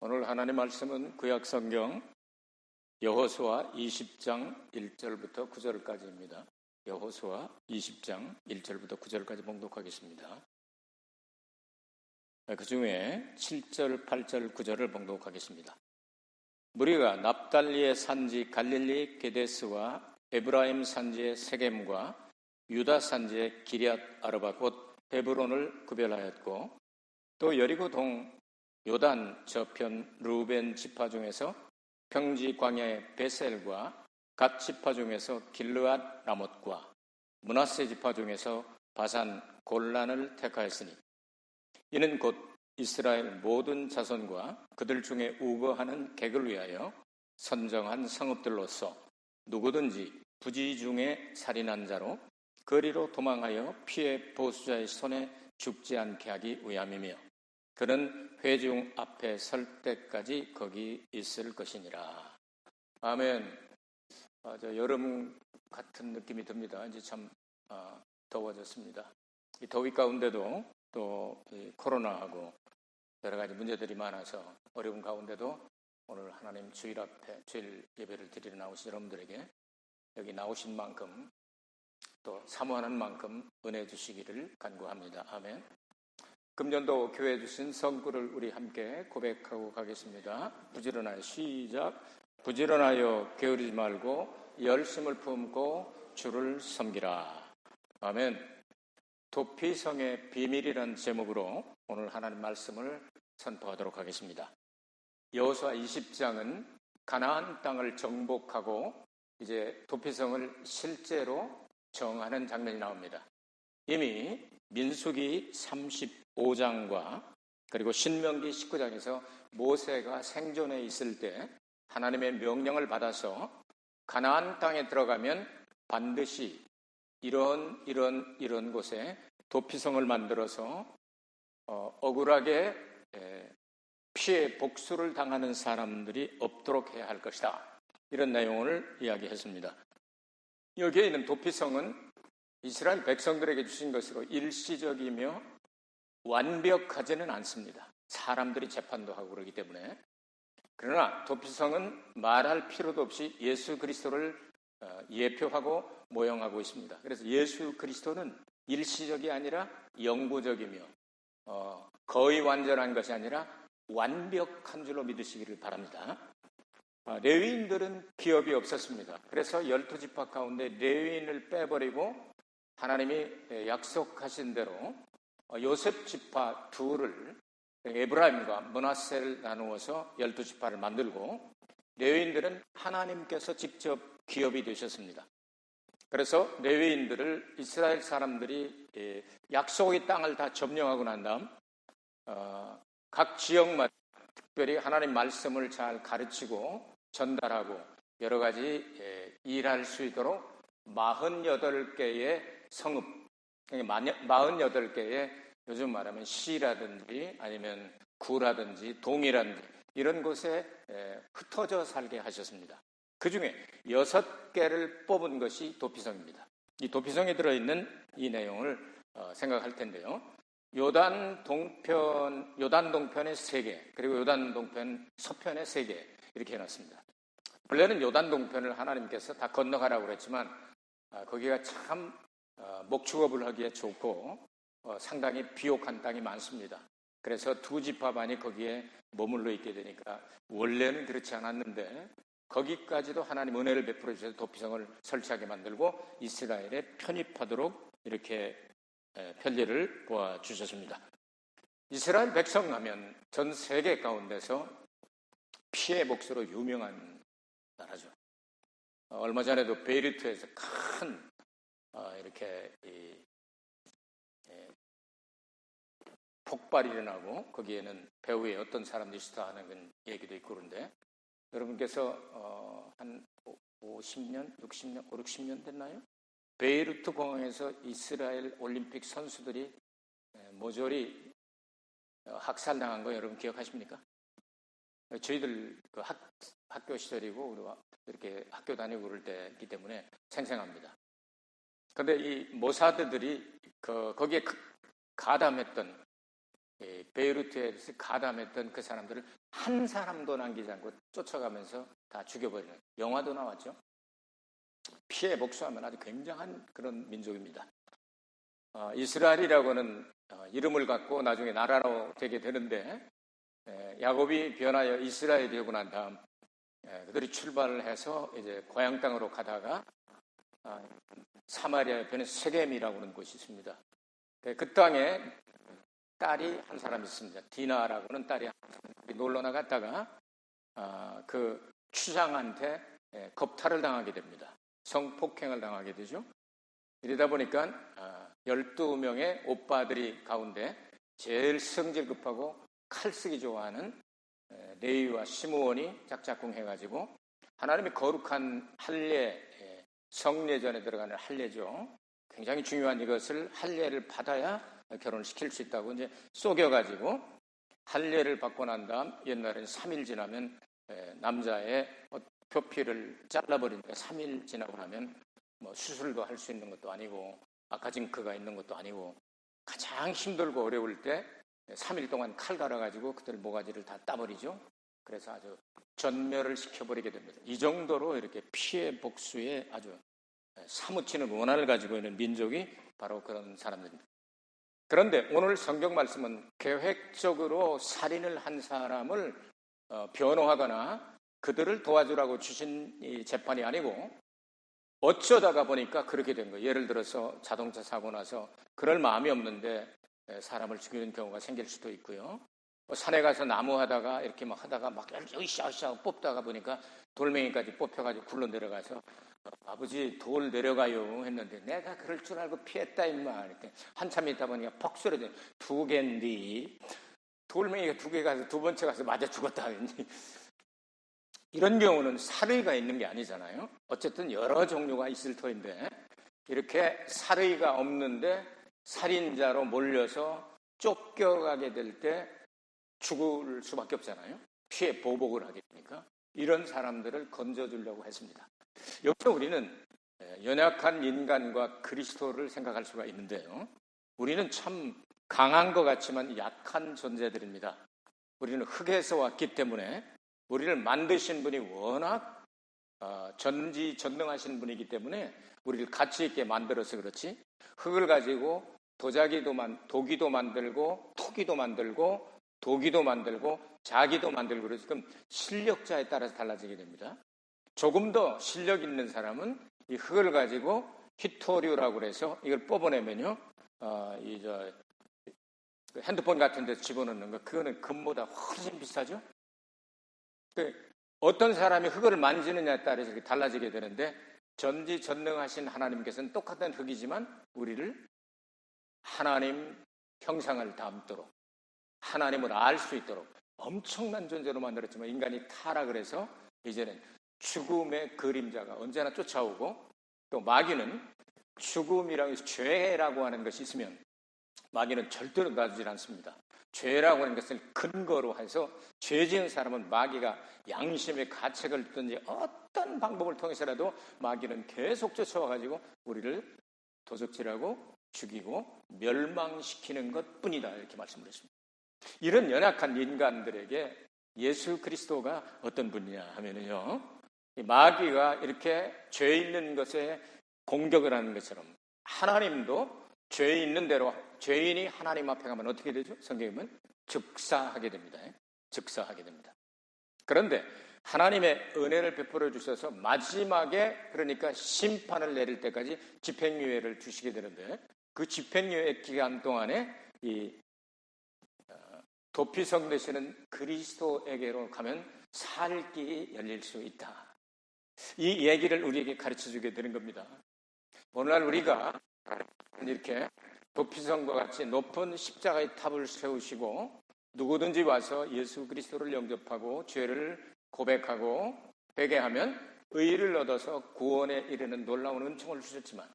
오늘 하나님 말씀은 구약성경 여호수아 20장 1절부터 9절까지입니다. 여호수아 20장 1절부터 9절까지 봉독하겠습니다. 그 중에 7절, 8절, 9절을 봉독하겠습니다. 무리가 납달리의 산지 갈릴리 게데스와 에브라임 산지의 세겜과 유다 산지의 기럇 아르바 곧 헤브론을 구별하였고, 또 여리고 동 요단 저편 루벤 지파 중에서 평지 광야의 베셀과 갓 지파 중에서 길르앗 라못과 므낫세 지파 중에서 바산 골란을 택하였으니, 이는 곧 이스라엘 모든 자손과 그들 중에 우거하는 객을 위하여 선정한 성읍들로서 누구든지 부지 중에 살인한 자로 거리로 도망하여 피해 보수자의 손에 죽지 않게 하기 위함이며, 그는 회중 앞에 설 때까지 거기 있을 것이니라. 아멘. 여름 같은 느낌이 듭니다. 이제 참 더워졌습니다. 이 더위 가운데도 또 코로나하고 여러 가지 문제들이 많아서 어려운 가운데도 오늘 하나님 주일 앞에 주일 예배를 드리러 나오신 여러분들에게 여기 나오신 만큼 또 사모하는 만큼 은혜 주시기를 간구합니다. 아멘. 금년도 교회 주신 성구를 우리 함께 고백하고 가겠습니다. 부지런하여 시작. 부지런하여 게으르지 말고 열심을 품고 주를 섬기라. 아멘. 도피성의 비밀이라는 제목으로 오늘 하나님 말씀을 선포하도록 하겠습니다. 여호수아 20장은 가나안 땅을 정복하고 이제 도피성을 실제로 정하는 장면이 나옵니다. 이미 민수기 35장과 그리고 신명기 19장에서 모세가 생존해 있을 때 하나님의 명령을 받아서 가나안 땅에 들어가면 반드시 이런 곳에 도피성을 만들어서 억울하게 피해 복수를 당하는 사람들이 없도록 해야 할 것이다. 이런 내용을 이야기했습니다. 여기에 있는 도피성은 이스라엘 백성들에게 주신 것으로 일시적이며 완벽하지는 않습니다. 사람들이 재판도 하고 그러기 때문에. 그러나 도피성은 말할 필요도 없이 예수 그리스도를 예표하고 모형하고 있습니다. 그래서 예수 그리스도는 일시적이 아니라 영구적이며 거의 완전한 것이 아니라 완벽한 줄로 믿으시기를 바랍니다. 레위인들은 기업이 없었습니다. 그래서 12지파 가운데 레위인을 빼버리고 하나님이 약속하신 대로 요셉 지파 둘을 에브라임과 므낫세를 나누어서 12지파를 만들고, 레위인들은 하나님께서 직접 기업이 되셨습니다. 그래서 레위인들을 이스라엘 사람들이 약속의 땅을 다 점령하고 난 다음 각 지역마다 특별히 하나님 말씀을 잘 가르치고 전달하고 여러 가지 일할 수 있도록 48개의 성읍, 48개의 요즘 말하면 시라든지 아니면 구라든지 동이라든지 이런 곳에 흩어져 살게 하셨습니다. 그 중에 6개를 뽑은 것이 도피성입니다. 이 도피성에 들어있는 이 내용을 생각할 텐데요. 요단 동편의 3개, 그리고 요단 동편 서편의 3개 이렇게 해놨습니다. 원래는 요단 동편을 하나님께서 다 건너가라고 그랬지만 거기가 참 목축업을 하기에 좋고 상당히 비옥한 땅이 많습니다. 그래서 2지파만이 거기에 머물러 있게 되니까 원래는 그렇지 않았는데 거기까지도 하나님 은혜를 베풀어 주셔서 도피성을 설치하게 만들고 이스라엘에 편입하도록 이렇게 편리를 보아주셨습니다. 이스라엘 백성 하면 전 세계 가운데서 피해 복수로 유명한 나라죠. 얼마 전에도 베이루트에서 큰 이렇게 폭발이 일어나고 거기에는 배후에 어떤 사람들이 있다 하는 얘기도 있고 그런데, 여러분께서 한 50년, 60년, 60년 됐나요? 베이루트 공항에서 이스라엘 올림픽 선수들이 모조리 학살당한 거 여러분 기억하십니까? 저희들 그 학교 시절이고 우리가 이렇게 학교 다니고 그럴 때이기 때문에 생생합니다. 그런데 이 모사드들이 거기에 가담했던 베이루트에 가담했던 그 사람들을 한 사람도 남기지 않고 쫓아가면서 다 죽여버리는, 영화도 나왔죠. 피해 복수하면 아주 굉장한 그런 민족입니다. 이스라엘이라고는 이름을 갖고 나중에 나라로 되게 되는데, 야곱이 변하여 이스라엘이 되고 난 다음 그들이 출발을 해서 이제 고향 땅으로 가다가 사마리아 옆에는 세겜이라고 하는 곳이 있습니다. 그 땅에 딸이 한 사람이 있습니다. 디나라고 하는 딸이 한 사람이 놀러 나갔다가 그 추장한테 겁탈을 당하게 됩니다. 성폭행을 당하게 되죠. 이러다 보니까 12명의 오빠들이 가운데 제일 성질 급하고 칼 쓰기 좋아하는 레위와 시므온이 짝짝꿍 해가지고 하나님의 거룩한 할례, 성례전에 들어가는 할례죠. 굉장히 중요한 이것을 할례를 받아야 결혼을 시킬 수 있다고 이제 속여가지고 할례를 받고 난 다음 옛날에는 3일 지나면 남자의 표피를 잘라버리니까 3일 지나고 나면 뭐 수술도 할 수 있는 것도 아니고 아카징크가 있는 것도 아니고 가장 힘들고 어려울 때 3일 동안 칼 갈아가지고 그들 모가지를 다 따버리죠. 그래서 아주 전멸을 시켜버리게 됩니다. 이 정도로 이렇게 피해 복수에 아주 사무치는 원한을 가지고 있는 민족이 바로 그런 사람들입니다. 그런데 오늘 성경 말씀은 계획적으로 살인을 한 사람을 변호하거나 그들을 도와주라고 주신 이 재판이 아니고 어쩌다가 보니까 그렇게 된 거예요. 예를 들어서 자동차 사고 나서 그럴 마음이 없는데 사람을 죽이는 경우가 생길 수도 있고요. 산에 가서 나무 하다가 이렇게 막 하다가 막 으쌰으쌰 뽑다가 보니까 돌멩이까지 뽑혀가지고 굴러 내려가서 아버지 돌 내려가요 했는데 내가 그럴 줄 알고 피했다 임마. 이렇게 한참 있다 보니까 퍽 소리가 두 개인데 돌멩이가 두 개 가서 두 번째 가서 맞아 죽었다. 이런 경우는 살의가 있는 게 아니잖아요. 어쨌든 여러 종류가 있을 터인데 이렇게 살의가 없는데 살인자로 몰려서 쫓겨가게 될 때 죽을 수밖에 없잖아요. 피해 보복을 하게 되니까 이런 사람들을 건져주려고 했습니다. 여기서 우리는 연약한 인간과 그리스도를 생각할 수가 있는데요. 우리는 참 강한 것 같지만 약한 존재들입니다. 우리는 흙에서 왔기 때문에 우리를 만드신 분이 워낙 전지전능하신 분이기 때문에 우리를 가치 있게 만들어서 그렇지 흙을 가지고 도자기도 도기도 만들고 토기도 만들고 도기도 만들고 자기도 만들고 그래서 지금 실력자에 따라서 달라지게 됩니다. 조금 더 실력 있는 사람은 이 흙을 가지고 히토류라고 그래서 이걸 뽑아내면요, 핸드폰 같은 데서 집어넣는 거 그거는 금보다 훨씬 비싸죠. 어떤 사람이 흙을 만지느냐에 따라서 이렇게 달라지게 되는데 전지전능하신 하나님께서는 똑같은 흙이지만 우리를 하나님 형상을 담도록 하나님을 알 수 있도록 엄청난 존재로 만들었지만 인간이 타락을 해서 이제는 죽음의 그림자가 언제나 쫓아오고 또 마귀는 죽음이라고 해서 죄라고 하는 것이 있으면 마귀는 절대로 놔주질 않습니다. 죄라고 하는 것을 근거로 해서 죄 지은 사람은 마귀가 양심의 가책을 듣든지 어떤 방법을 통해서라도 마귀는 계속 쫓아와가지고 우리를 도적질하고 죽이고 멸망시키는 것뿐이다 이렇게 말씀을 했습니다. 이런 연약한 인간들에게 예수 그리스도가 어떤 분이냐 하면은요, 마귀가 이렇게 죄 있는 것에 공격을 하는 것처럼 하나님도 죄 있는 대로 죄인이 하나님 앞에 가면 어떻게 되죠? 성경에 보면 즉사하게 됩니다. 즉사하게 됩니다. 그런데 하나님의 은혜를 베풀어 주셔서 마지막에 그러니까 심판을 내릴 때까지 집행유예를 주시게 되는데 그 집행유예 기간 동안에 이 도피성 되시는 그리스도에게로 가면 살 길이 열릴 수 있다. 이 얘기를 우리에게 가르쳐주게 되는 겁니다. 오늘날 우리가 이렇게 도피성과 같이 높은 십자가의 탑을 세우시고 누구든지 와서 예수 그리스도를 영접하고 죄를 고백하고 회개하면 의를 얻어서 구원에 이르는 놀라운 은총을 주셨지만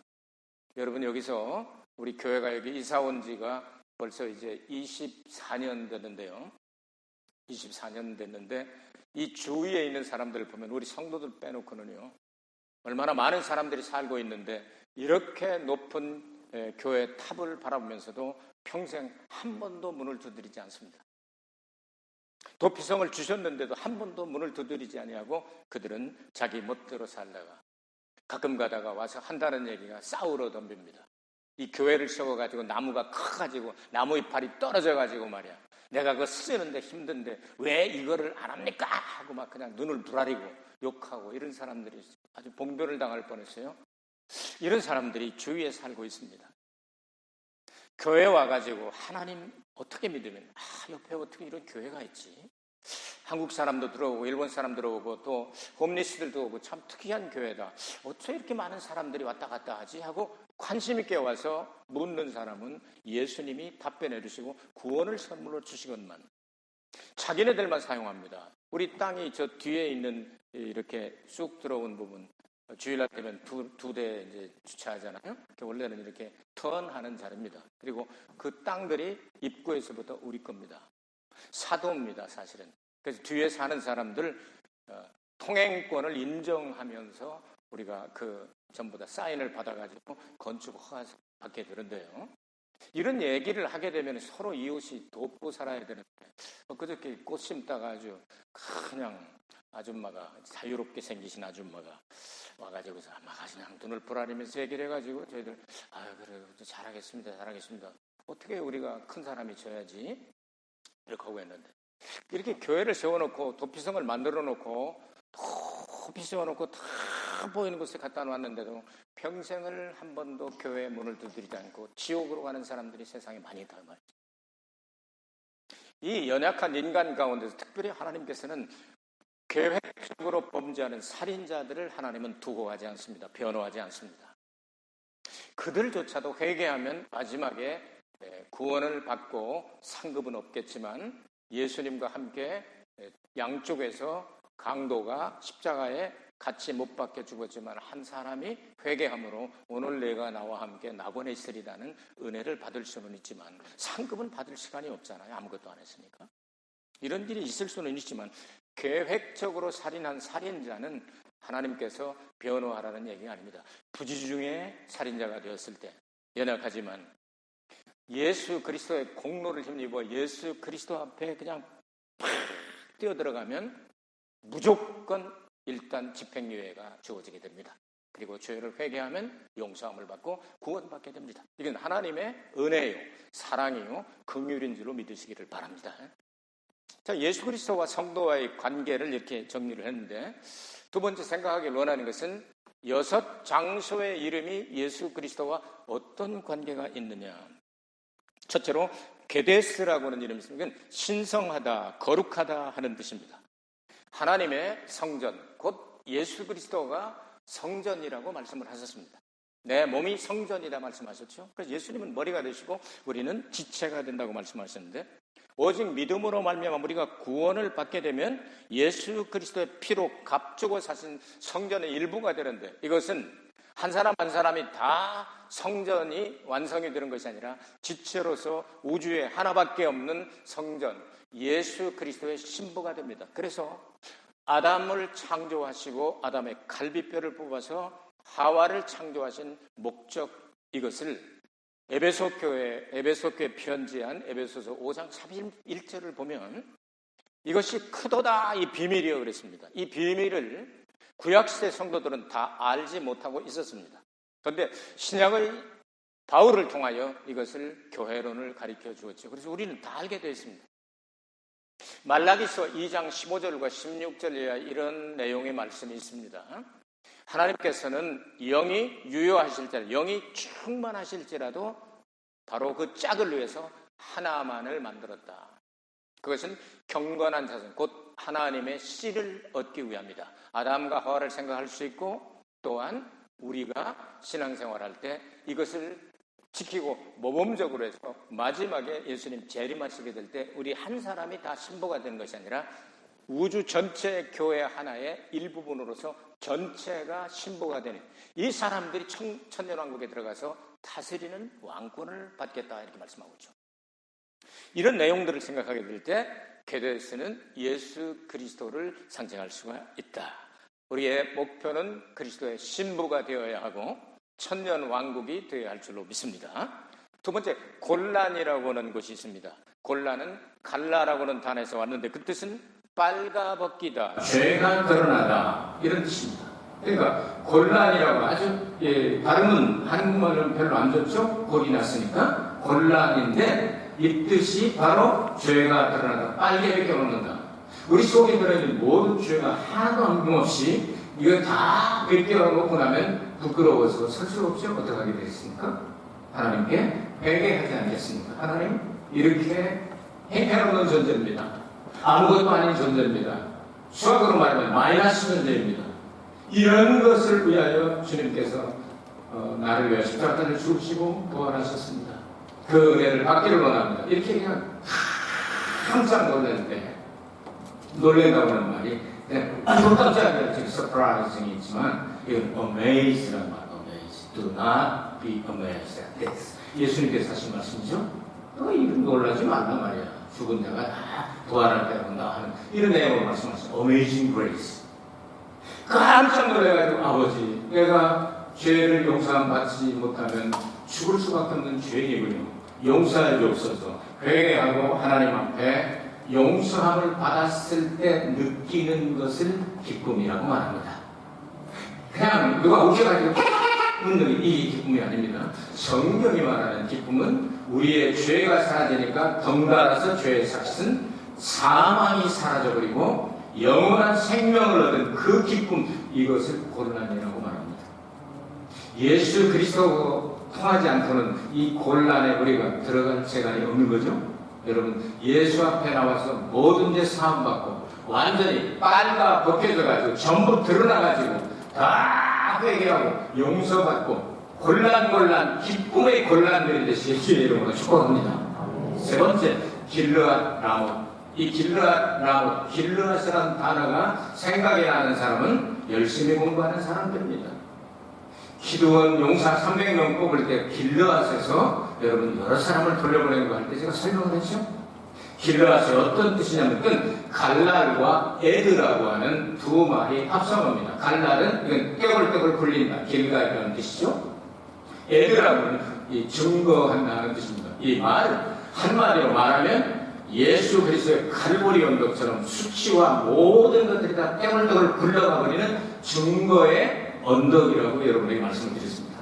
여러분 여기서 우리 교회가 여기 이사 온 지가 벌써 이제 24년 됐는데요. 24년 됐는데 이 주위에 있는 사람들을 보면 우리 성도들 빼놓고는요. 얼마나 많은 사람들이 살고 있는데 이렇게 높은 교회 탑을 바라보면서도 평생 한 번도 문을 두드리지 않습니다. 도피성을 주셨는데도 한 번도 문을 두드리지 아니하고 그들은 자기 멋대로 살다가 가끔 가다가 와서 한다는 얘기가 싸우러 덤빕니다. 이 교회를 세워가지고 나무가 커가지고 나무 이파리 떨어져가지고 말이야. 내가 그거 쓰는데 힘든데 왜 이거를 안 합니까? 하고 막 그냥 눈을 부라리고 욕하고 이런 사람들이 아주 봉변을 당할 뻔했어요. 이런 사람들이 주위에 살고 있습니다. 교회 와가지고 하나님 어떻게 믿으면 옆에 어떻게 이런 교회가 있지? 한국 사람도 들어오고 일본 사람 들어오고 또 홈리스들도 오고 참 특이한 교회다. 어떻게 이렇게 많은 사람들이 왔다 갔다 하지? 하고 관심 있게 와서 묻는 사람은 예수님이 답변해 주시고 구원을 선물로 주시건만 자기네들만 사용합니다. 우리 땅이 저 뒤에 있는 이렇게 쑥 들어온 부분 주일날 되면 두 대 이제 주차하잖아요. 원래는 이렇게 턴하는 자리입니다. 그리고 그 땅들이 입구에서부터 우리 겁니다. 사도입니다, 사실은. 그래서 뒤에 사는 사람들 통행권을 인정하면서 우리가 그 전부 다 사인을 받아가지고 건축 허가 받게 되는데요. 이런 얘기를 하게 되면 서로 이웃이 돕고 살아야 되는데 그저께 꽃 심다가 아주 그냥 아줌마가 자유롭게 생기신 아줌마가 와가지고서 막 그냥 눈을 부라리면서 얘기를 해가지고 저희들 그래 잘하겠습니다 어떻게 우리가 큰 사람이 져야지 이렇게 하고 했는데 이렇게 교회를 세워놓고 도피성을 만들어 놓고 높이 세워놓고 다 보이는 곳에 갖다 놨는데도 평생을 한 번도 교회의 문을 두드리지 않고 지옥으로 가는 사람들이 세상에 많이 있다 말이죠. 이 연약한 인간 가운데서 특별히 하나님께서는 계획적으로 범죄하는 살인자들을 하나님은 두고하지 않습니다. 변호하지 않습니다. 그들조차도 회개하면 마지막에 구원을 받고 상급은 없겠지만 예수님과 함께 양쪽에서 강도가 십자가에 같이 못 박혀 죽었지만 한 사람이 회개함으로 오늘 내가 나와 함께 낙원에 있으리라는 은혜를 받을 수는 있지만 상급은 받을 시간이 없잖아요. 아무것도 안 했으니까. 이런 일이 있을 수는 있지만 계획적으로 살인한 살인자는 하나님께서 변호하라는 얘기가 아닙니다. 부지 중에 살인자가 되었을 때 연약하지만 예수 그리스도의 공로를 힘입어 예수 그리스도 앞에 그냥 팍 뛰어들어가면 무조건 일단 집행유예가 주어지게 됩니다. 그리고 죄를 회개하면 용서함을 받고 구원받게 됩니다. 이건 하나님의 은혜요, 사랑이요, 긍휼인 줄로 믿으시기를 바랍니다. 자, 예수 그리스도와 성도와의 관계를 이렇게 정리를 했는데 두 번째 생각하기 원하는 것은 6 장소의 이름이 예수 그리스도와 어떤 관계가 있느냐. 첫째로 게데스라고 하는 이름이 있습니다. 이건 신성하다, 거룩하다 하는 뜻입니다. 하나님의 성전, 곧 예수 그리스도가 성전이라고 말씀을 하셨습니다. 내 몸이 성전이다 말씀하셨죠. 그래서 예수님은 머리가 되시고 우리는 지체가 된다고 말씀하셨는데 오직 믿음으로 말미암아 우리가 구원을 받게 되면 예수 그리스도의 피로 값주고 사신 성전의 일부가 되는데 이것은 한 사람 한 사람이 다 성전이 완성이 되는 것이 아니라 지체로서 우주에 하나밖에 없는 성전 예수 그리스도의 신부가 됩니다. 그래서 아담을 창조하시고 아담의 갈비뼈를 뽑아서 하와를 창조하신 목적 이것을 에베소 교회 편지한 에베소서 5장 31절을 보면 이것이 크도다 이 비밀이요 그랬습니다. 이 비밀을 구약시대 성도들은 다 알지 못하고 있었습니다. 그런데 신약의 바울을 통하여 이것을 교회론을 가르쳐 주었죠. 그래서 우리는 다 알게 되어 있습니다. 말라기서 2장 15절과 16절에 이런 내용의 말씀이 있습니다. 하나님께서는 영이 유효하실지라도 영이 충만하실지라도 바로 그 짝을 위해서 하나만을 만들었다. 그것은 경건한 자손 곧 하나님의 씨를 얻기 위함이다. 아담과 하와를 생각할 수 있고 또한 우리가 신앙생활할 때 이것을 지키고 모범적으로 해서 마지막에 예수님 재림하시게 될 때 우리 한 사람이 다 신부가 되는 것이 아니라 우주 전체 교회 하나의 일부분으로서 전체가 신부가 되는 이 사람들이 천년왕국에 들어가서 다스리는 왕권을 받겠다 이렇게 말씀하고 있죠. 이런 내용들을 생각하게 될 때 게데스는 예수 그리스도를 상징할 수가 있다. 우리의 목표는 그리스도의 신부가 되어야 하고 천년 왕국이 되어야 할 줄로 믿습니다. 두 번째, 골란이라고 하는 것이 있습니다. 골란은 갈라라고 하는 단어에서 왔는데 그 뜻은 빨가벗기다, 죄가 드러나다 이런 뜻입니다. 그러니까 골란이라고 아주 발음은 한국말은 별로 안 좋죠? 골이 났으니까 골란인데 이 뜻이 바로 죄가 드러나다, 빨개 벗겨놓는다. 우리 속에 들어있는 모든 죄가 하나도 남김없이 이거 다 벗겨놓고 나면 부끄러워서 설 수 없이 어떻게 하게 되겠습니까? 하나님께 회개하지 않겠습니까? 하나님 이렇게 행편없는 존재입니다. 아무것도 아닌 존재입니다. 수학으로 말하면 마이너스 존재입니다. 이런 것을 위하여 주님께서 나를 위하여 십자가를 죽으시고 부활하셨습니다. 그 은혜를 받기를 원합니다. 이렇게 그냥 깜짝 놀랜다고 하는 말이 좀 깜짝이야. 지금 surprising이 있지만 이건 amaze라는 말. amaze. Do not be amazed at this. 예수님께서 하신 말씀이죠. 이런 놀라지 말란 말이야. 죽은 자가 다 부활할 때라고 나하는 이런 내용으로 말씀하셨어요. Amazing grace. 깜짝 놀라가지고 아버지, 내가 죄를 용서받지 못하면 죽을 수밖에 없는 죄인이군요. 용서해 주옵소서. 회개하고 하나님 앞에 용서함을 받았을 때 느끼는 것을 기쁨이라고 말합니다. 그냥 누가 오셔가지고 웃는 이 기쁨이 아닙니다. 성경이 말하는 기쁨은 우리의 죄가 사라지니까 덩달아서 죄의 삭은 사망이 사라져버리고 영원한 생명을 얻은 그 기쁨, 이것을 곤란이라고 말합니다. 예수 그리스도하고 통하지 않고는 이 곤란에 우리가 들어갈 재간이 없는 거죠. 여러분, 예수 앞에 나와서 모든 죄 사함받고 완전히 빨가 벗겨져가지고 전부 드러나가지고 다 회개하고 용서받고 곤란 기쁨의 곤란들이 되시길 주의 이름으로 축복합니다. 세 번째, 길르앗 라못. 이 길르앗 라못, 길르앗이라는 단어가 생각이 나는 사람은 열심히 공부하는 사람들입니다. 기드온 용사 300명 뽑을 때 길르앗에서 여러분 여러 사람을 돌려보내는 거 할 때 제가 설명을 했죠. 길르앗이 어떤 뜻이냐면 갈랄과 에드라고 하는 두 말이 합성어입니다. 갈랄은 이건 떼굴떼굴 굴린다, 길가이라는 뜻이죠. 에드라고는 이 증거한다는 뜻입니다. 이 말은 한마디로 말하면 예수 그리스도의 칼보리 언덕처럼 수치와 모든 것들이 다 떼굴떼굴 굴러가 버리는 증거의 언덕이라고 여러분에게 말씀을 드렸습니다.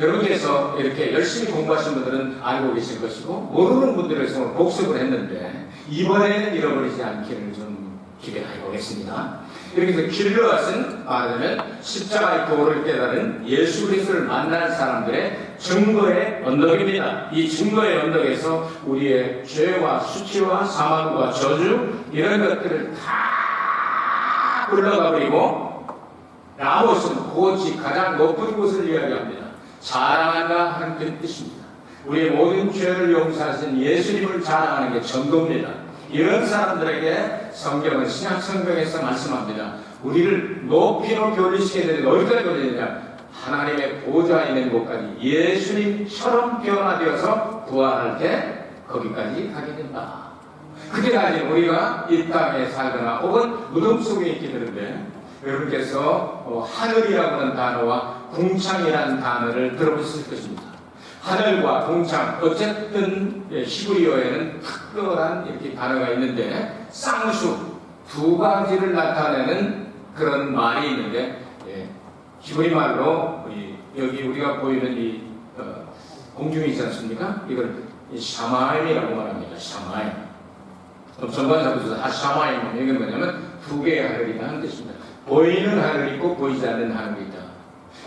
여러분께서 이렇게 열심히 공부하신 분들은 알고 계실 것이고 모르는 분들에서 복습을 했는데 이번에는 잃어버리지 않기를 좀 기대해 보겠습니다. 이렇게 해서 길르앗은 말하자면 십자가의 도를 깨달은 예수 그리스도를 만난 사람들의 증거의 언덕입니다. 이 증거의 언덕에서 우리의 죄와 수치와 사망과 저주 이런 것들을 다 굴러가 버리고 라못은 고지 가장 높은 곳을 이야기합니다. 자랑한다 하는 그 뜻입니다. 우리의 모든 죄를 용서하신 예수님을 자랑하는 게 전도입니다. 이런 사람들에게 성경은 신약 성경에서 말씀합니다. 우리를 높이로 교리시켜야 되는데 어디까지 교리되냐? 하나님의 보좌에 있는 곳까지 예수님처럼 변화되어서 부활할 때 거기까지 가게 된다. 그때까지 우리가 이 땅에 살거나 혹은 무덤 속에 있게 되는데 여러분께서 하늘이라고 하는 단어와 궁창이라는 단어를 들어보셨을 것입니다. 하늘과 궁창, 어쨌든 히브리어에는 특별한 이렇게 단어가 있는데 쌍수, 두 가지를 나타내는 그런 말이 있는데 히브리 말로 여기 우리가 보이는 이 공중이 있지 않습니까? 이걸 샤마임이라고 말합니다. 샤마임. 전반사부에서 샤마임, 이게 뭐냐면 두 개의 하늘이라는 뜻입니다. 보이는 하늘이 있고 보이지 않는 하늘이 있다.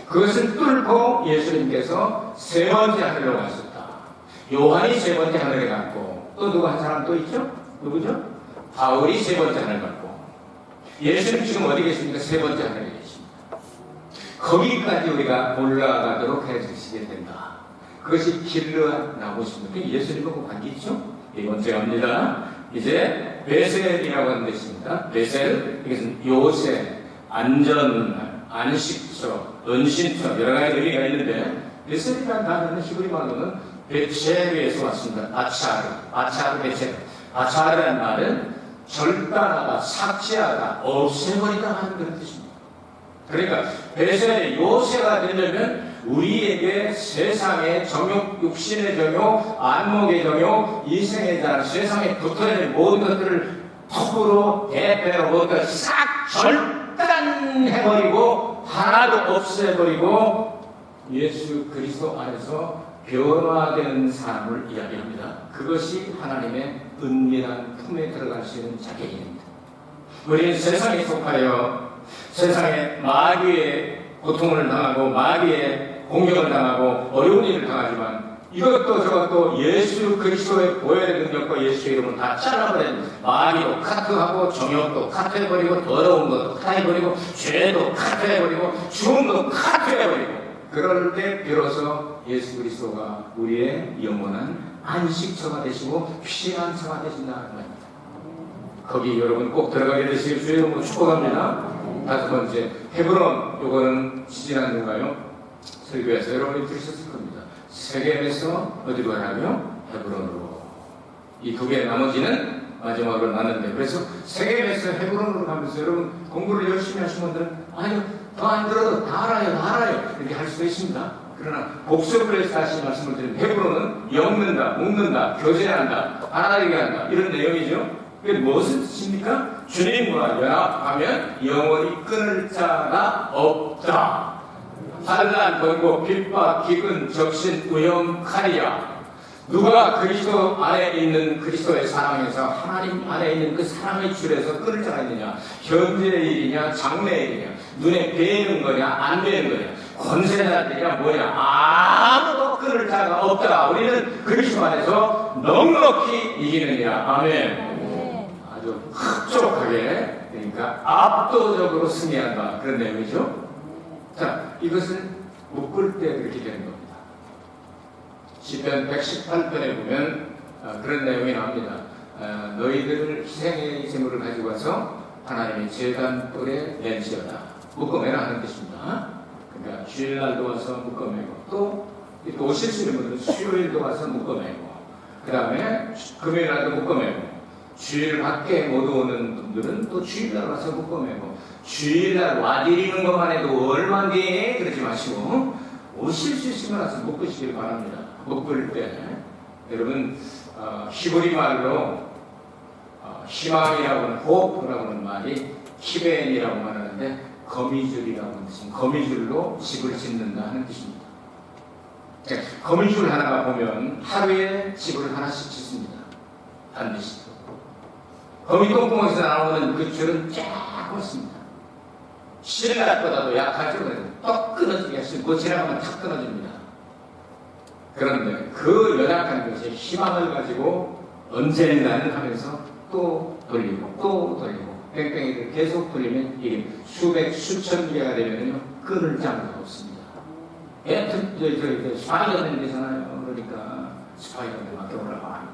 그것을 뚫고 예수님께서 세 번째 하늘로 가셨다. 요한이 세 번째 하늘에 갔고 또 누가 한 사람 또 있죠? 누구죠? 바울이 세 번째 하늘 갔고 예수님 지금 어디 계십니까? 세 번째 하늘에 계십니다. 거기까지 우리가 올라가도록 해주시게 된다. 그것이 길르앗 라못입니다. 예수님하고 관계 있죠? 네 번째 갑니다. 이제 베셀이라고 하는 뜻입니다. 베셀, 이것은 요새, 안전, 안식처, 은신처 여러 가지 의미가 있는데 베셀이라는 단어는 히브리 말로는 베체르에서 왔습니다. 아차르 베체르. 아차르라는 말은 절단하다, 삭제하다, 없애버리다 하는 그런 뜻입니다. 그러니까 베셀의 요새가 되려면 우리에게 세상의 정욕, 육신의 정욕, 안목의 정욕, 이생의 자랑, 세상에 붙어있는 모든 것들을 턱으로 대패로 모든 것을 싹 절단해버리고 하나도 없애버리고 예수 그리스도 안에서 변화되는 사람을 이야기합니다. 그것이 하나님의 은밀한 품에 들어갈 수 있는 자격입니다. 우리는 세상에 속하여 세상의 마귀의 고통을 당하고 마귀의 공격을 당하고 어려운 일을 당하지만 이것도 저것도 예수 그리스도의 보혈의 능력과 예수의 이름으로 다 잘라버린 마귀도 카트하고 정욕도 카트해버리고 더러운 것도 카트해버리고 죄도 카트해버리고 죽음도 카트해버리고 그럴 때 비로소 예수 그리스도가 우리의 영원한 안식처가 되시고 피난처가 되신다는 말입니다. 거기 여러분 꼭 들어가게 되시길 주의 이름으로 축복합니다. 다섯 번째, 헤브론. 요거는 지지난주인가요? 설교에서 여러분이 들으셨을 겁니다. 세겜에서 어디로 가냐고요? 헤브론으로. 이 두 개 나머지는 마지막으로 나눴는데, 그래서 세겜에서 헤브론으로 가면서 여러분 공부를 열심히 하신 분들은 아유 더 안 들어도 다 알아요 이렇게 할 수도 있습니다. 그러나 복습을 해서 다시 말씀을 드리면 헤브론은 엮는다, 묶는다, 교제한다, 하나되게 한다 이런 내용이죠. 그게 무슨 뜻입니까? 주님과 연합하면 영원히 끊을 자가 없다. 환난, 번고, 핍박, 기근, 적신, 위험, 칼이야. 누가 그리스도 안에 있는 그리스도의 사랑에서 하나님 안에 있는 그 사랑의 줄에서 끊을 자가 있느냐? 현재의 일이냐? 장래의 일이냐? 눈에 뵈는 거냐? 안 뵈는 거냐? 권세자들이냐? 뭐냐? 아무도 끊을 자가 없다. 우리는 그리스도 안에서 넉넉히 이기느니라. 아멘. 아주 흡족하게, 그러니까 압도적으로 승리한다. 그런 내용이죠. 자, 이것을 묶을 때 그렇게 되는 겁니다. 시편 118편에 보면 그런 내용이 나옵니다. 너희들을 희생의 제물을 가지고 와서 하나님의 제단불에 낸지어다. 묶어매라 하는 뜻입니다. 그러니까 주일날도 와서 묶어매고 또 오실 수 있는 분들은 수요일도 와서 묶어매고 그 다음에 금요일날도 묶어매고 주일 밖에 못 오는 분들은 또 주일날 와서 묶어매고 주일날 와드리는 것만 해도 얼마인데 그러지 마시고 오실 수 있으면 와서 묶으시길 바랍니다. 묶을 때 여러분 히브리 말로 희망이라고 하는 호프라고 하는 말이 키벤이라고 하는데 거미줄이라고 하는 뜻입니다. 거미줄로 집을 짓는다 하는 뜻입니다. 거미줄 하나가 보면 하루에 집을 하나씩 짓습니다. 반드시. 거미 똥구멍에서 나오는 그 줄은 쫙 뻗습니다. 실낫보다도 약하죠. 떡 끊어지게 하시고 뭐 지나가면 탁 끊어집니다. 그런데 그 연약한 것이 희망을 가지고 언젠가는 하면서 또 돌리고 또 돌리고 뺑뺑이를 계속 돌리면 이게 수백 수천 개가 되면요 끊을 장도 없습니다. 스파이더맨 되잖아요. 그러니까 스파이더맨 밖에 올라가.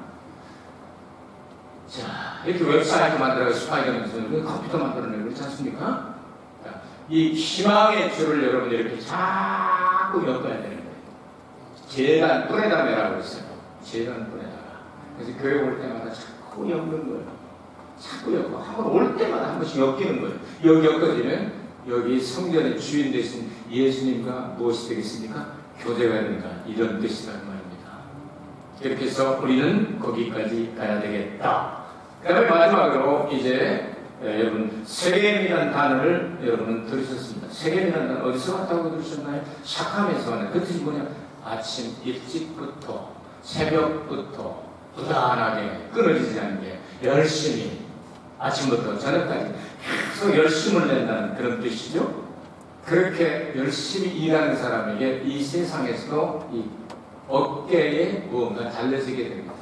자, 이렇게 웹사이트 만들어서 스파이더맨에서 컴퓨터 만들어내고 그렇지 않습니까? 자, 이 희망의 줄을 여러분 이렇게 자꾸 엮어야 되는 거예요. 재단 뿔에다 매라고 했어요. 재단 뿔에다가. 그래서 교회 올 때마다 자꾸 엮는 거예요. 자꾸 엮고 한 번 올 때마다 한 번씩 엮이는 거예요. 여기 엮어지면 여기 성전의 주인 되신 예수님과 무엇이 되겠습니까? 교제가 됩니다. 이런 뜻이라는 말입니다. 이렇게 해서 우리는 거기까지 가야 되겠다. 그 다음에 마지막으로 이제 여러분 세겜이라는 단어를 여러분은 들으셨습니다. 세겜이라는 단어 어디서 왔다고 들으셨나요? 샤캄에서 왔나요? 그 뜻이 뭐냐? 아침 일찍부터 새벽부터 부단하게 끊어지지 않게 열심히 아침부터 저녁까지 계속 열심을 낸다는 그런 뜻이죠. 그렇게 열심히 일하는 사람에게 이 세상에서도 이 어깨에 무언가 달려지게 됩니다.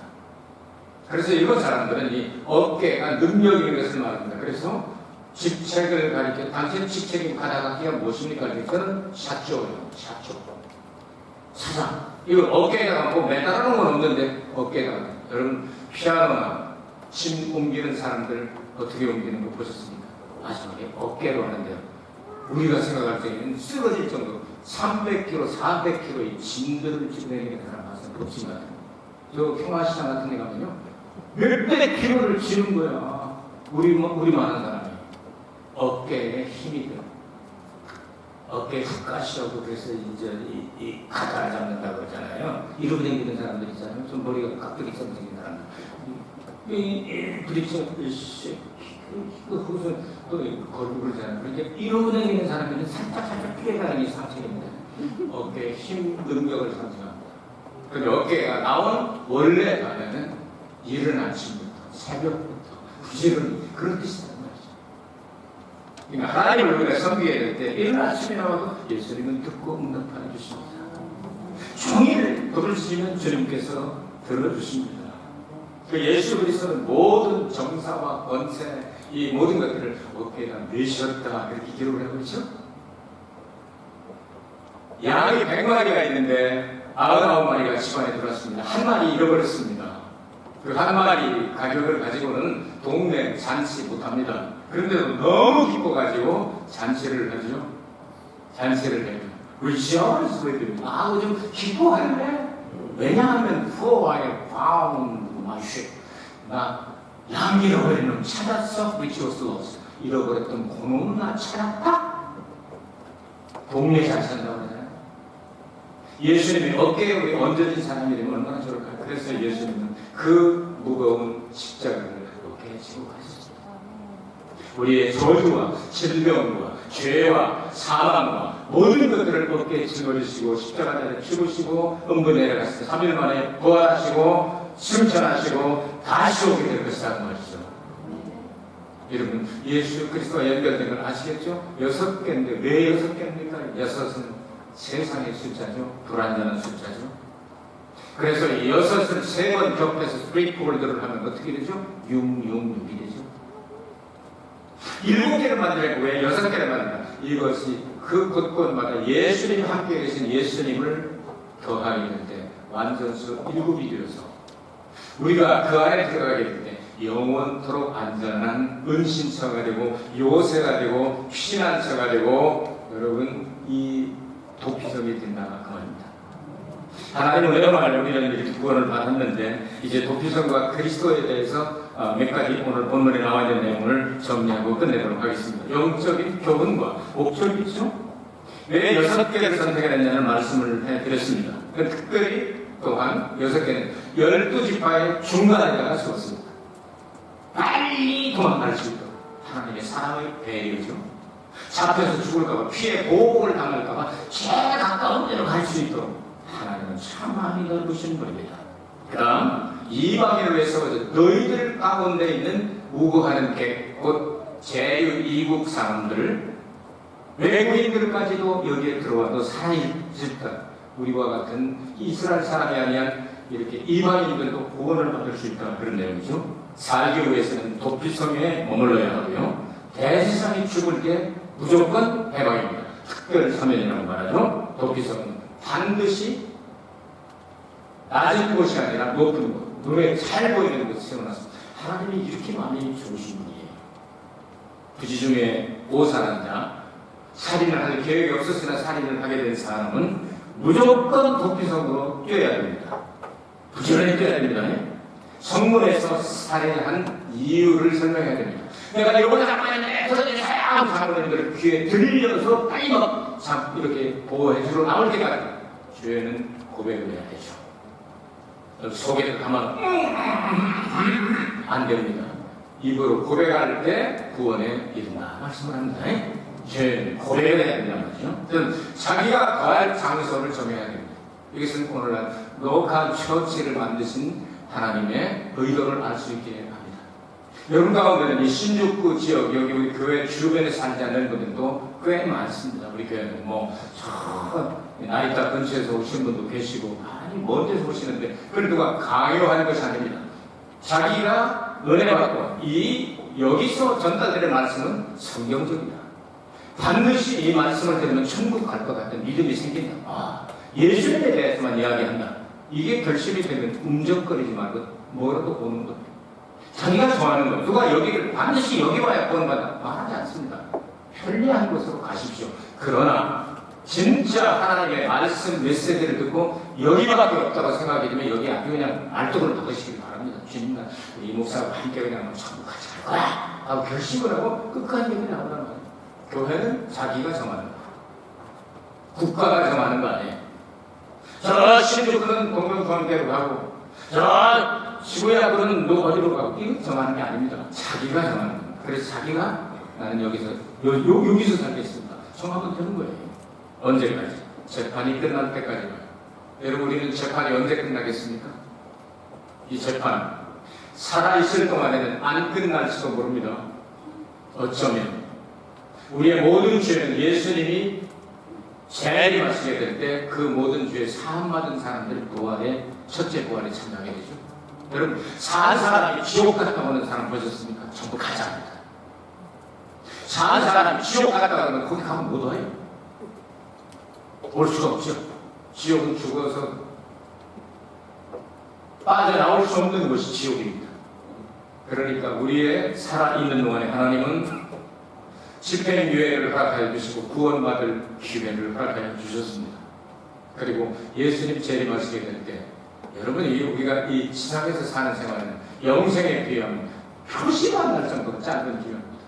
그래서 일본 사람들은 이 어깨가 능력인 것을 말합니다. 그래서 직책을 가리켜 당신 직책이 가다가기가 무엇입니까? 그거는 샤초예요. 샤초. 사상. 이거 어깨에다가 뭐 매달아놓은 건 없는데 어깨에다가 여러분 피아노나 침 옮기는 사람들 어떻게 옮기는 거 보셨습니까? 마지막에 어깨로 하는데요. 우리가 생각할 때는 쓰러질 정도로 300kg, 400kg의 짐들을 지내는 사람 봤어요. 없지만 저 평화시장 같은 데 가면요 몇백 킬로를 지는 거야. 우리만한 사람이 어깨에 힘이 들어. 어깨 훅 까시하고 그래서 이제 이 가다를 잡는다고 그러잖아요. 이러고 다니는 사람들 있잖아요. 좀 머리가 깍두기처럼 생긴 사람들. 부딪혀 거기서 또 걸고 그러잖아요. 그러니까 이러고 다니는 사람들은 살짝 피해가는 게 상책입니다. 어깨에 힘 능력을 상징합니다. 그런데 어깨가 나온 원래 단어는 이른 아침부터 새벽부터 부지런히 그런 뜻이란 말이죠. 그러니까 하나님을 우리가 섬기게 될 때 이른 아침에 나와도 예수님은 듣고 응답하여 주십니다. 종일 부르시면 주님께서 들어주십니다. 그 예수 그리스도는 모든 정사와 권세 이 모든 것들을 어깨에다 메셨다 이렇게 기록을 하고 있죠. 양이 100마리가 있는데 99마리가 집안에 들어왔습니다. 한 마리 잃어버렸습니다. 그 한 마리 가격을 가지고는 동네 잔치 못합니다. 그런데도 너무 기뻐가지고 잔치를 하죠. 잔치를 해요. Rejoice with me. 아우 좀 기뻐할래? 왜냐하면 For I found my sheep. 나 양 잃어버린 놈 찾았어. Which was lost. 잃어버렸던 그놈 나 찾았다. 동네 잔치한다고 그러잖아요. 예수님이 어깨에 얹어진 사람이라면 얼마나 좋을까요? 그래서 예수님은 그 무거운 십자가를 어깨에 지고 가셨습니다. 우리의 저주와 질병과 죄와 사망과 모든 것들을 어깨에 짊어지시고 십자가에 죽으시고 음부 내려가시고 3일 만에 부활하시고 승천하시고 다시 오게 될 것이라는 말이죠. 여러분 예수 그리스도와 연결된 걸 아시겠죠? 6개인데 왜 6개입니까? 6은 세상의 숫자죠. 불완전한 숫자죠. 그래서 이 6을 3번 겹해서 3폴더를 하면 어떻게 되죠? 666이 되죠. 7개를 만들고 왜 6개를 만든다? 이것이 그 곳곳마다 예수님이 함께 계신 예수님을 더하게 될 때 완전수 7이 되어서 우리가 그 안에 들어가게 될 때 영원토록 안전한 은신처가 되고 요새가 되고 피난처가 되고 여러분 이 도피성이 된다가 그 말입니다. 하나님은 여러분을 우리는 이렇게 구원을 받았는데 이제 도피성과 그리스도에 대해서 몇 가지 오늘 본문에 나와 있는 내용을 정리하고 끝내도록 하겠습니다. 영적인 교훈과 목적이죠. 왜 6개를 선택했느냐는 말씀을 해드렸습니다. 특별히 또한 6개는 12지파의 중간에다가 세웠습니다. 빨리 도망갈 수 있도록 하나님의 사랑의 배려죠. 잡혀서 죽을까봐 피해 보복을 당할까봐 제일 가까운 데로 갈 수 있도록 하나님은 참 마음이 넓으신 분입니다. 그 다음 이방인을 위해서 너희들 가운데 있는 우고하는 객, 곧 제2국 사람들 외국인들까지도 여기에 들어와도 살아있을까. 우리와 같은 이스라엘 사람이 아니한 이렇게 이방인들도 구원을 받을 수 있다. 그런 내용이죠. 살기 위해서는 도피성에 머물러야 하고요. 대세상이 죽을 때 무조건 해방입니다. 특별 사면이라고 말하죠. 도피성은 반드시 낮은 곳이 아니라 높은 곳, 눈에 잘 보이는 곳에 세워놨습니다. 하나님이 이렇게 마음이 좋으신 분이에요. 부지 중에 오산한 자, 살인을 할 계획이 없었으나 살인을 하게 된 사람은 무조건 도피성으로 뛰어야 됩니다. 부지런히 뛰어야 됩니다. 성문에서 살인한 이유를 설명해야 됩니다. 내가 이거보다 잡아야겠네. 다양한 사람들을 귀에 들려서 빨리 막 이렇게 보호해주러 나올 때까지 죄는 고백을 해야 되죠. 속에 가만 안 됩니다. 입으로 고백할 때 구원에 이른다 말씀을 합니다. 죄는 고백을 해야 된다는 거죠. 자기가 거할 장소를 정해야 됩니다. 이것은 오늘날 녹한 처치를 만드신 하나님의 의도를 알 수 있게 합니다. 여러분 가운데는 이 신주쿠 지역, 여기 우리 교회 주변에 살지 않는 분들도 꽤 많습니다. 우리 교회는 저 나이다 근처에서 오신 분도 계시고 많이 먼 데서 오시는데 그걸 누가 강요하는 것이 아닙니다. 자기가 은혜 받고 여기서 전달되는 말씀은 성경적이다. 반드시 이 말씀을 들으면 천국 갈 것 같은 믿음이 생긴다. 예수님에 대해서만 이야기한다. 이게 결심이 되면 움적거리지 말고 뭐라도 보는 것. 자기가 좋아하는 것. 누가 여기를 반드시 여기 와야 구원받아 말하지 않습니다. 편리한 곳으로 가십시오. 그러나 진짜 하나님의 말씀 메시지를 듣고 여기밖에 없다고 생각이 되면 여기 아주 그냥 말뚝을 박으시길 바랍니다. 주님과 이 목사와 함께 그냥 천국 같이 갈 거야 하고 결심을 하고 끝까지 여기 나오란 말이에요. 교회는 자기가 정하는 거. 국가가 정하는 거 아니에요. 저 신주쿠는 동명수원대로 가고 저 시부야구는 너 어디로 가고 이거 정하는 게 아닙니다. 자기가 정하는 겁니다. 그래서 자기가 나는 여기서 여기서 살겠습니다. 정하면 되는 거예요. 언제까지? 재판이 끝날 때까지만. 여러분 우리는 재판이 언제 끝나겠습니까? 이 재판 살아있을 동안에는 안 끝날지도 모릅니다. 어쩌면 우리의 모든 죄는 예수님이 재림하시게 될 때 그 모든 죄에 사함받은 사람들 부활의 첫째 부활에 참여하게 되죠. 여러분 산 사람이 지옥 갔다 오는 사람 보셨습니까? 전부 가짜입니다. 산 사람이 지옥 갔다 오면 거기 가면 못 와요. 올 수가 없죠. 지옥은 죽어서 빠져나올 수 없는 것이 지옥입니다. 그러니까 우리의 살아있는 동안에 하나님은 집행 유예를 허락하여 주시고 구원받을 기회를 허락하여 주셨습니다. 그리고 예수님 재림하시게 될 때 여러분이 우리가 이 지상에서 사는 생활은 영생에 비하면 표시만 날 정도로 짧은 기간입니다.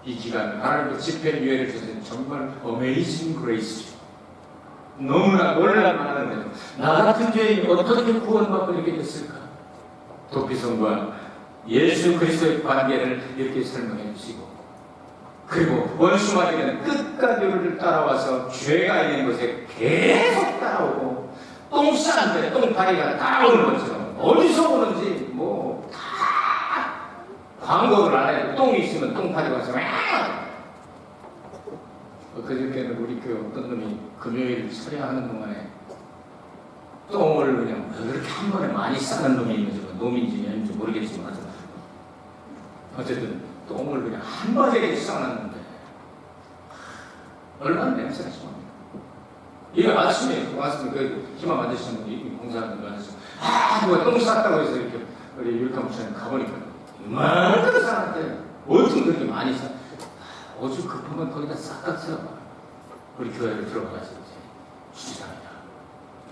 이 기간 하나님의 집행 유예를 주신 정말 어메이징 그레이스죠. 너무나 놀랄만한데도 나 같은 죄인이 어떻게 구원받고 이렇게 됐을까? 도피성과 예수 그리스도의 관계를 이렇게 설명해 주시고 그리고 원수마귀는 끝까지 우리를 따라와서 죄가 있는 곳에 계속 따라오고 똥 싼데 똥파리가 따라오는 것처럼 어디서 오는지 뭐 다 광고를 안 해도 똥이 있으면 똥파리가 와서 그저께는 우리 교회 어떤 놈이 금요일 철야하는 동안에 똥을 그냥 왜 그렇게 한 번에 많이 싸는 놈이 있는지 놈인지 아닌지 모르겠지만 어쨌든 똥을 그냥 한 번에 싸놨는데 얼마나 냄새가 심합니까? 이거 아침에 그 희망 만드시는 분이 공사하는 분 안에서 누가 똥 쌌다고 해서 이렇게 우리 율카 목사님 가보니까 얼마나 싸는데 어떻게 그렇게 많이 싸? 오죽 급하면 거기다 싹다 쓸어봐. 우리 교회를 들어가가지고 주지사입니다.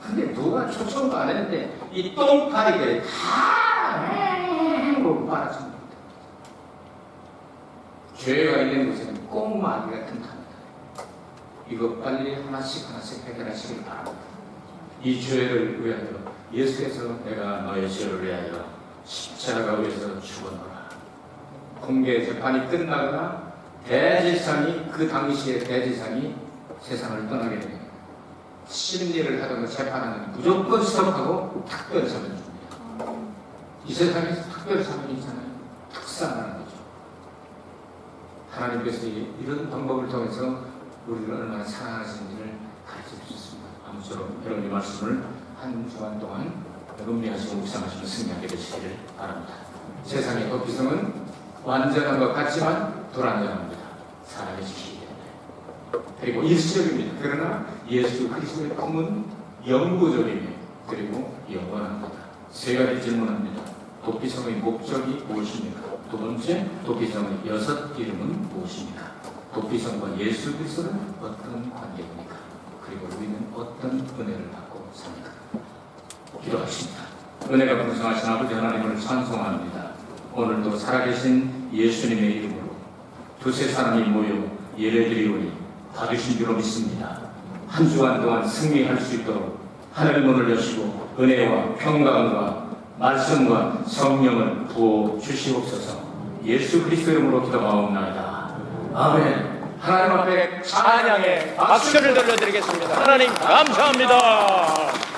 근데 누가 초청도 안 했는데 이 똥파리들이 다 빨아줍니다. 죄가 있는 곳에는 꼭 마귀가 틈탑니다. 이거 빨리 하나씩 해결하시길 바랍니다. 이 죄를 위하여 예수께서 내가 너의 죄를 위하여 십자가 위에서 죽었노라. 공개 재판이 끝나거나 대제사장이 그 당시에 대제사장이 세상을 떠나게 됩니다. 심리를 하던 재판하는 무조건 스톱하고 특별 사면 줍니다. 이 세상에서 특별 사면이 있잖아요. 특사라는 거죠. 하나님께서 이런 방법을 통해서 우리를 얼마나 사랑하시는지를 가르쳐 주셨습니다. 아무쪼록 여러분의 말씀을 한 주간 동안 음미하시고 묵상하시며 승리하게 되시기를 바랍니다. 세상의 도피성은 완전한 것 같지만 불완전합니다. 사람의 지키기 때문에. 그리고 일시적입니다. 그러나 예수 그리스도의 꿈은 영구적이며 그리고 영원합니다. 세 가지 질문합니다. 도피성의 목적이 무엇입니까? 두 번째, 도피성의 6 이름은 무엇입니까? 도피성과 예수 그리스도는 어떤 관계입니까? 그리고 우리는 어떤 은혜를 받고 삽니까? 기도하십니다. 은혜가 풍성하신 아버지 하나님을 찬송합니다. 오늘도 살아계신 예수님의 이름으로 두세 사람이 모여 예배드리오니 받으신 줄로 믿습니다. 한 주간 동안 승리할 수 있도록 하늘 문을 여시고 은혜와 평강과 말씀과 성령을 부어 주시옵소서. 예수 그리스도 이름으로 기도하옵나이다. 아멘. 하나님 앞에 찬양의 박수를 들려드리겠습니다. 하나님 감사합니다.